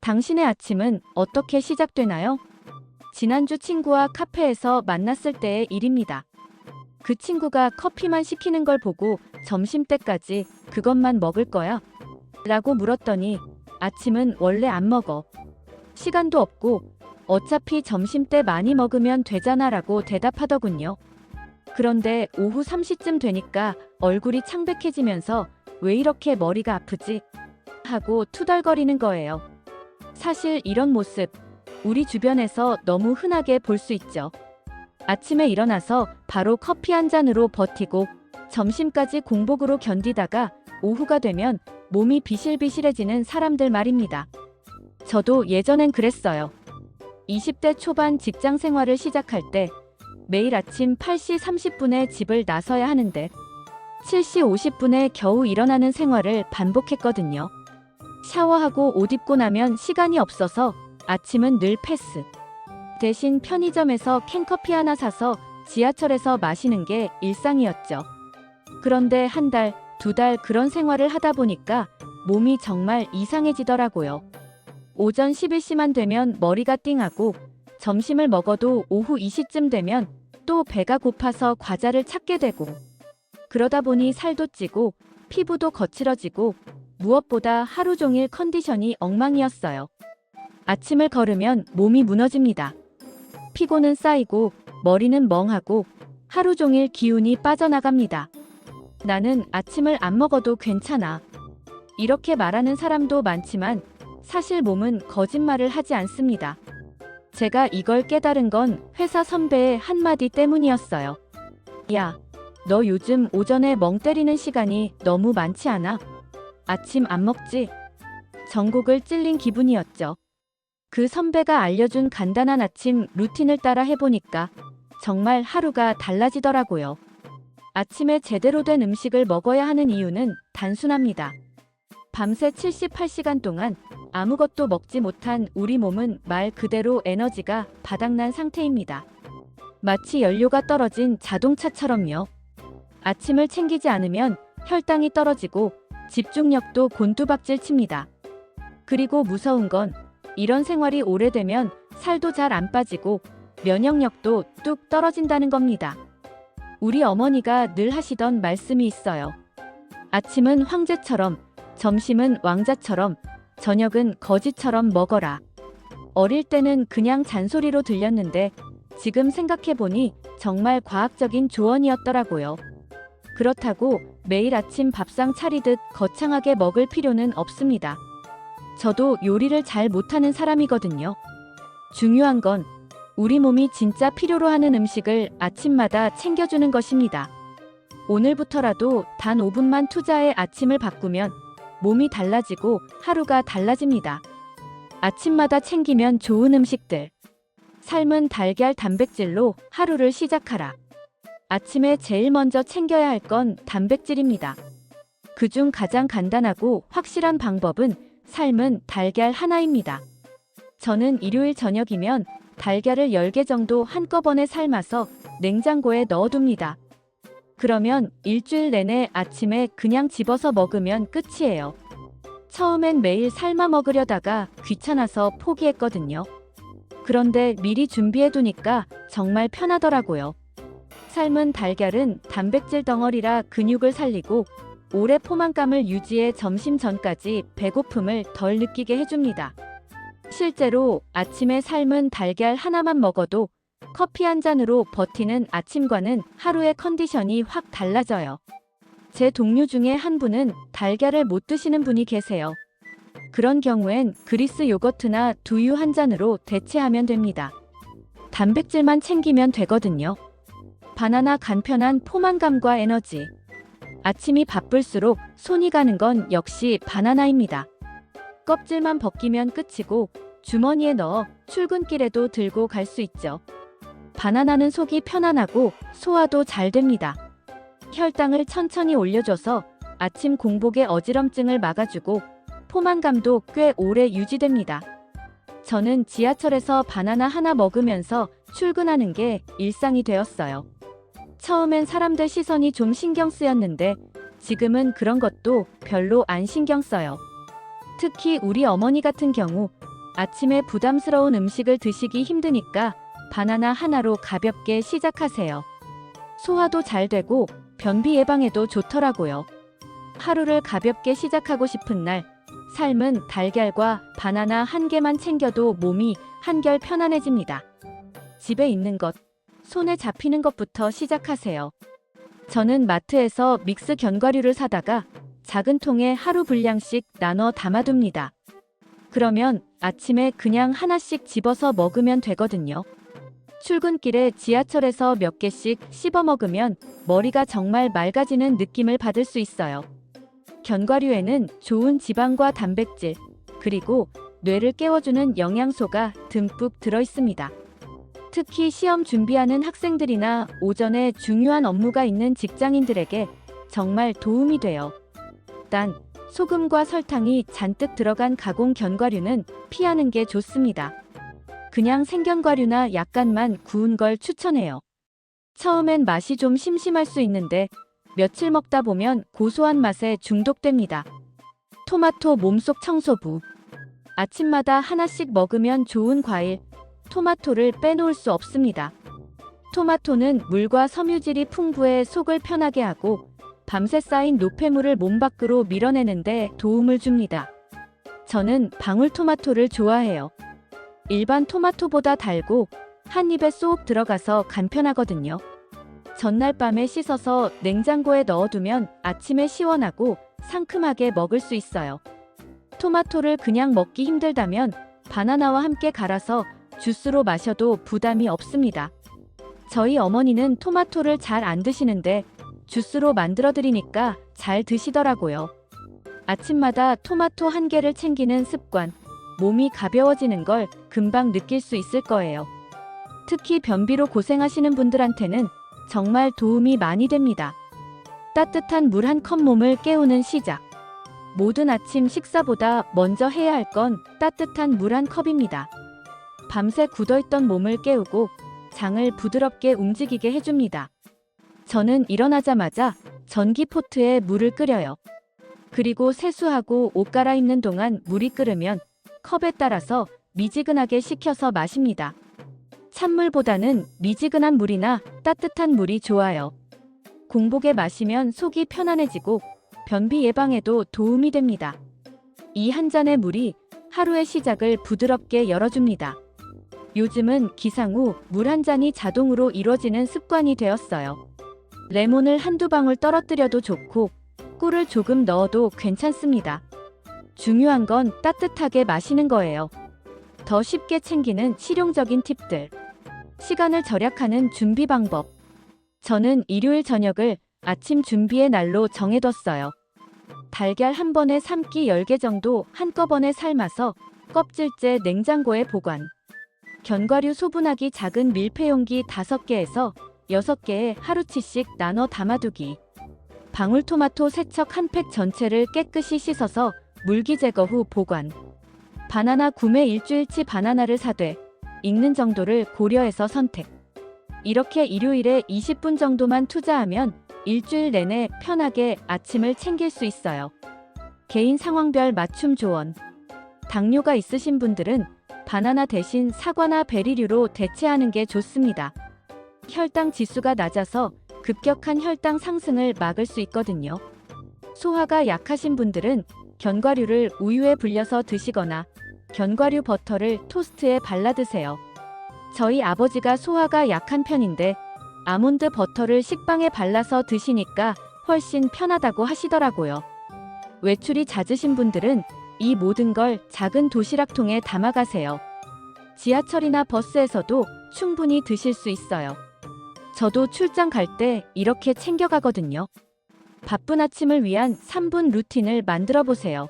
당신의 아침은 어떻게 시작되나요? 지난주 친구와 카페에서 만났을 때의 일입니다. 그 친구가 커피만 시키는 걸 보고 점심때까지 그것만 먹을 거야? 라고 물었더니 아침은 원래 안 먹어. 시간도 없고 어차피 점심때 많이 먹으면 되잖아 라고 대답하더군요. 그런데 오후 3시쯤 되니까 얼굴이 창백해지면서 왜 이렇게 머리가 아프지? 하고 투덜거리는 거예요. 사실 이런 모습 우리 주변에서 너무 흔하게 볼 수 있죠. 아침에 일어나서 바로 커피 한 잔으로 버티고 점심까지 공복으로 견디다가 오후가 되면 몸이 비실비실해지는 사람들 말입니다. 저도 예전엔 그랬어요. 20대 초반 직장 생활을 시작할 때 매일 아침 8시 30분에 집을 나서야 하는데 7시 50분에 겨우 일어나는 생활을 반복했거든요. 샤워하고 옷 입고 나면 시간이 없어서 아침은 늘 패스. 대신 편의점에서 캔커피 하나 사서 지하철에서 마시는 게 일상이었죠. 그런데 한 달, 두 달 그런 생활을 하다 보니까 몸이 정말 이상해지더라고요. 오전 11시만 되면 머리가 띵하고 점심을 먹어도 오후 2시쯤 되면 또 배가 고파서 과자를 찾게 되고 그러다 보니 살도 찌고 피부도 거칠어지고 무엇보다 하루 종일 컨디션이 엉망이었어요. 아침을 걸으면 몸이 무너집니다. 피곤은 쌓이고 머리는 멍하고 하루 종일 기운이 빠져나갑니다. 나는 아침을 안 먹어도 괜찮아. 이렇게 말하는 사람도 많지만 사실 몸은 거짓말을 하지 않습니다. 제가 이걸 깨달은 건 회사 선배의 한마디 때문이었어요. 야, 너 요즘 오전에 멍 때리는 시간이 너무 많지 않아? 아침 안 먹지? 전곡을 찔린 기분이었죠. 그 선배가 알려준 간단한 아침 루틴을 따라 해보니까 정말 하루가 달라지더라고요. 아침에 제대로 된 음식을 먹어야 하는 이유는 단순합니다. 밤새 78시간 동안 아무것도 먹지 못한 우리 몸은 말 그대로 에너지가 바닥난 상태입니다. 마치 연료가 떨어진 자동차처럼요. 아침을 챙기지 않으면 혈당이 떨어지고 집중력도 곤두박질 칩니다. 그리고 무서운 건 이런 생활이 오래되면 살도 잘 안 빠지고 면역력도 뚝 떨어진다는 겁니다. 우리 어머니가 늘 하시던 말씀이 있어요. 아침은 황제처럼, 점심은 왕자처럼, 저녁은 거지처럼 먹어라. 어릴 때는 그냥 잔소리로 들렸는데 지금 생각해보니 정말 과학적인 조언이었더라고요. 그렇다고 매일 아침 밥상 차리듯 거창하게 먹을 필요는 없습니다. 저도 요리를 잘 못하는 사람이거든요. 중요한 건 우리 몸이 진짜 필요로 하는 음식을 아침마다 챙겨주는 것입니다. 오늘부터라도 단 5분만 투자해 아침을 바꾸면 몸이 달라지고 하루가 달라집니다. 아침마다 챙기면 좋은 음식들. 삶은 달걀 단백질로 하루를 시작하라. 아침에 제일 먼저 챙겨야 할 건 단백질입니다. 그중 가장 간단하고 확실한 방법은 삶은 달걀 하나입니다. 저는 일요일 저녁이면 달걀을 10개 정도 한꺼번에 삶아서 냉장고에 넣어둡니다. 그러면 일주일 내내 아침에 그냥 집어서 먹으면 끝이에요. 처음엔 매일 삶아 먹으려다가 귀찮아서 포기했거든요. 그런데 미리 준비해두니까 정말 편하더라고요. 삶은 달걀은 단백질 덩어리라 근육을 살리고 오래 포만감을 유지해 점심 전까지 배고픔을 덜 느끼게 해줍니다. 실제로 아침에 삶은 달걀 하나만 먹어도 커피 한 잔으로 버티는 아침과는 하루의 컨디션이 확 달라져요. 제 동료 중에 한 분은 달걀을 못 드시는 분이 계세요. 그런 경우엔 그리스 요거트나 두유 한 잔으로 대체하면 됩니다. 단백질만 챙기면 되거든요. 바나나 간편한 포만감과 에너지. 아침이 바쁠수록 손이 가는 건 역시 바나나입니다. 껍질만 벗기면 끝이고 주머니에 넣어 출근길에도 들고 갈 수 있죠. 바나나는 속이 편안하고 소화도 잘 됩니다. 혈당을 천천히 올려줘서 아침 공복의 어지럼증을 막아주고 포만감도 꽤 오래 유지됩니다. 저는 지하철에서 바나나 하나 먹으면서 출근하는 게 일상이 되었어요. 처음엔 사람들 시선이 좀 신경 쓰였는데 지금은 그런 것도 별로 안 신경 써요. 특히 우리 어머니 같은 경우 아침에 부담스러운 음식을 드시기 힘드니까 바나나 하나로 가볍게 시작하세요. 소화도 잘 되고 변비 예방에도 좋더라고요. 하루를 가볍게 시작하고 싶은 날, 삶은 달걀과 바나나 한 개만 챙겨도 몸이 한결 편안해집니다. 집에 있는 것, 손에 잡히는 것부터 시작하세요. 저는 마트에서 믹스 견과류를 사다가 작은 통에 하루 분량씩 나눠 담아둡니다. 그러면 아침에 그냥 하나씩 집어서 먹으면 되거든요. 출근길에 지하철에서 몇 개씩 씹어 먹으면 머리가 정말 맑아지는 느낌을 받을 수 있어요. 견과류에는 좋은 지방과 단백질, 그리고 뇌를 깨워주는 영양소가 듬뿍 들어있습니다. 특히 시험 준비하는 학생들이나 오전에 중요한 업무가 있는 직장인들에게 정말 도움이 돼요. 단, 소금과 설탕이 잔뜩 들어간 가공 견과류는 피하는 게 좋습니다. 그냥 생견과류나 약간만 구운 걸 추천해요. 처음엔 맛이 좀 심심할 수 있는데 며칠 먹다 보면 고소한 맛에 중독됩니다. 토마토 몸속 청소부. 아침마다 하나씩 먹으면 좋은 과일, 토마토를 빼놓을 수 없습니다. 토마토는 물과 섬유질이 풍부해 속을 편하게 하고 밤새 쌓인 노폐물을 몸 밖으로 밀어내는데 도움을 줍니다. 저는 방울토마토를 좋아해요. 일반 토마토보다 달고 한 입에 쏙 들어가서 간편하거든요. 전날 밤에 씻어서 냉장고에 넣어두면 아침에 시원하고 상큼하게 먹을 수 있어요. 토마토를 그냥 먹기 힘들다면 바나나와 함께 갈아서 주스로 마셔도 부담이 없습니다. 저희 어머니는 토마토를 잘 안 드시는데 주스로 만들어 드리니까 잘 드시더라고요. 아침마다 토마토 한 개를 챙기는 습관, 몸이 가벼워지는 걸 금방 느낄 수 있을 거예요. 특히 변비로 고생하시는 분들한테는 정말 도움이 많이 됩니다. 따뜻한 물 한 컵 몸을 깨우는 시작. 모든 아침 식사보다 먼저 해야 할 건 따뜻한 물 한 컵입니다. 밤새 굳어있던 몸을 깨우고 장을 부드럽게 움직이게 해줍니다. 저는 일어나자마자 전기포트에 물을 끓여요. 그리고 세수하고 옷 갈아입는 동안 물이 끓으면 컵에 따라서 미지근하게 식혀서 마십니다. 찬물보다는 미지근한 물이나 따뜻한 물이 좋아요. 공복에 마시면 속이 편안해지고 변비 예방에도 도움이 됩니다. 이 한 잔의 물이 하루의 시작을 부드럽게 열어줍니다. 요즘은 기상 후 물 한 잔이 자동으로 이루어지는 습관이 되었어요. 레몬을 한두 방울 떨어뜨려도 좋고 꿀을 조금 넣어도 괜찮습니다. 중요한 건 따뜻하게 마시는 거예요. 더 쉽게 챙기는 실용적인 팁들. 시간을 절약하는 준비 방법. 저는 일요일 저녁을 아침 준비의 날로 정해뒀어요. 달걀 한 번에 삶기 10개 정도 한꺼번에 삶아서 껍질째 냉장고에 보관. 견과류 소분하기 작은 밀폐용기 5개에서 6개에 하루치씩 나눠 담아두기. 방울토마토 세척 한 팩 전체를 깨끗이 씻어서 물기 제거 후 보관. 바나나 구매 일주일치 바나나를 사되 익는 정도를 고려해서 선택. 이렇게 일요일에 20분 정도만 투자하면 일주일 내내 편하게 아침을 챙길 수 있어요. 개인 상황별 맞춤 조언. 당뇨가 있으신 분들은 바나나 대신 사과나 베리류로 대체하는 게 좋습니다. 혈당 지수가 낮아서 급격한 혈당 상승을 막을 수 있거든요. 소화가 약하신 분들은 견과류를 우유에 불려서 드시거나 견과류 버터를 토스트에 발라 드세요. 저희 아버지가 소화가 약한 편인데 아몬드 버터를 식빵에 발라서 드시니까 훨씬 편하다고 하시더라고요. 외출이 잦으신 분들은 이 모든 걸 작은 도시락통에 담아가세요. 지하철이나 버스에서도 충분히 드실 수 있어요. 저도 출장 갈 때 이렇게 챙겨가거든요. 바쁜 아침을 위한 3분 루틴을 만들어 보세요.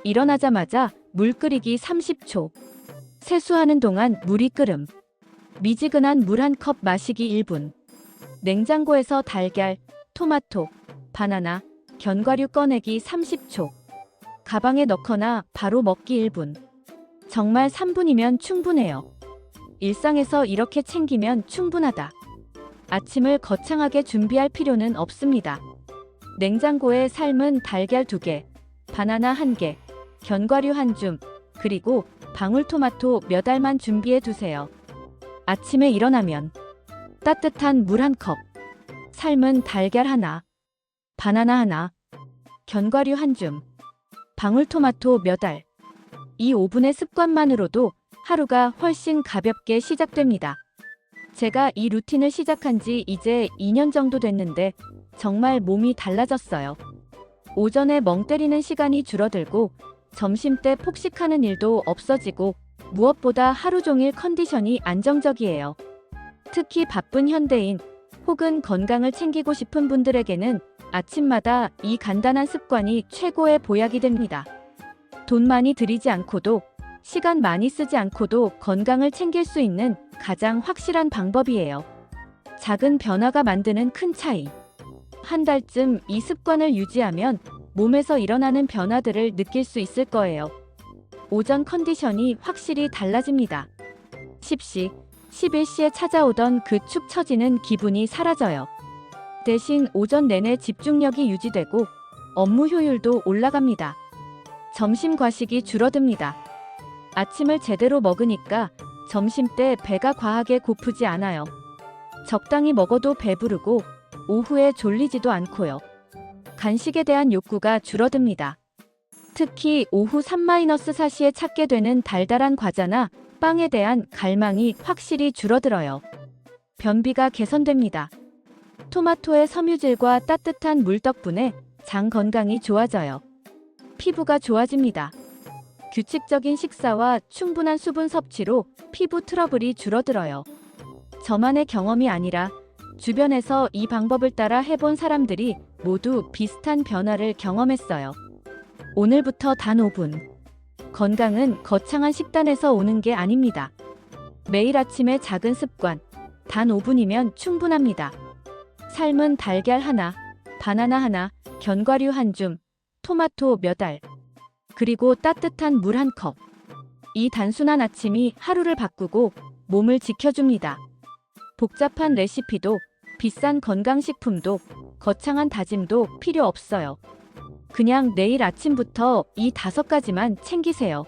일어나자마자 물 끓이기 30초. 세수하는 동안 물이 끓음. 미지근한 물 한 컵 마시기 1분. 냉장고에서 달걀, 토마토, 바나나, 견과류 꺼내기 30초. 가방에 넣거나 바로 먹기 1분. 정말 3분이면 충분해요. 일상에서 이렇게 챙기면 충분하다. 아침을 거창하게 준비할 필요는 없습니다. 냉장고에 삶은 달걀 2개, 바나나 1개, 견과류 1줌, 그리고 방울토마토 몇 알만 준비해 두세요. 아침에 일어나면 따뜻한 물 한 컵, 삶은 달걀 하나, 바나나 하나, 견과류 한 줌, 방울토마토 몇 알. 이 5분의 습관만으로도 하루가 훨씬 가볍게 시작됩니다. 제가 이 루틴을 시작한 지 이제 2년 정도 됐는데 정말 몸이 달라졌어요. 오전에 멍 때리는 시간이 줄어들고 점심때 폭식하는 일도 없어지고 무엇보다 하루 종일 컨디션이 안정적이에요. 특히 바쁜 현대인 혹은 건강을 챙기고 싶은 분들에게는 아침마다 이 간단한 습관이 최고의 보약이 됩니다. 돈 많이 들이지 않고도 시간 많이 쓰지 않고도 건강을 챙길 수 있는 가장 확실한 방법이에요. 작은 변화가 만드는 큰 차이. 한 달쯤 이 습관을 유지하면 몸에서 일어나는 변화들을 느낄 수 있을 거예요. 오전 컨디션이 확실히 달라집니다. 10시, 11시에 찾아오던 그 축 처지는 기분이 사라져요. 대신 오전 내내 집중력이 유지되고 업무 효율도 올라갑니다. 점심 과식이 줄어듭니다. 아침을 제대로 먹으니까 점심때 배가 과하게 고프지 않아요. 적당히 먹어도 배부르고 오후에 졸리지도 않고요. 간식에 대한 욕구가 줄어듭니다. 특히 오후 3-4시에 찾게 되는 달달한 과자나 빵에 대한 갈망이 확실히 줄어들어요. 변비가 개선됩니다. 토마토의 섬유질과 따뜻한 물 덕분에 장 건강이 좋아져요. 피부가 좋아집니다. 규칙적인 식사와 충분한 수분 섭취로 피부 트러블이 줄어들어요. 저만의 경험이 아니라 주변에서 이 방법을 따라 해본 사람들이 모두 비슷한 변화를 경험했어요. 오늘부터 단 5분. 건강은 거창한 식단에서 오는 게 아닙니다. 매일 아침의 작은 습관, 단 5분이면 충분합니다. 삶은 달걀 하나, 바나나 하나, 견과류 한 줌, 토마토 몇 알, 그리고 따뜻한 물 한 컵. 이 단순한 아침이 하루를 바꾸고 몸을 지켜줍니다. 복잡한 레시피도 비싼 건강식품도 거창한 다짐도 필요 없어요. 그냥 내일 아침부터 이 5가지만 챙기세요.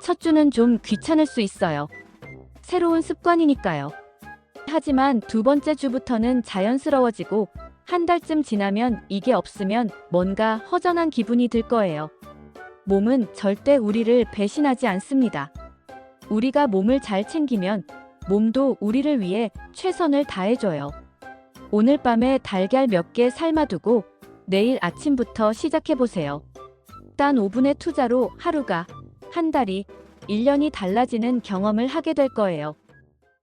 첫 주는 좀 귀찮을 수 있어요. 새로운 습관이니까요. 하지만 두 번째 주부터는 자연스러워지고 한 달쯤 지나면 이게 없으면 뭔가 허전한 기분이 들 거예요. 몸은 절대 우리를 배신하지 않습니다. 우리가 몸을 잘 챙기면 몸도 우리를 위해 최선을 다해줘요. 오늘 밤에 달걀 몇 개 삶아두고 내일 아침부터 시작해보세요. 단 5분의 투자로 하루가, 한 달이, 1년이 달라지는 경험을 하게 될 거예요.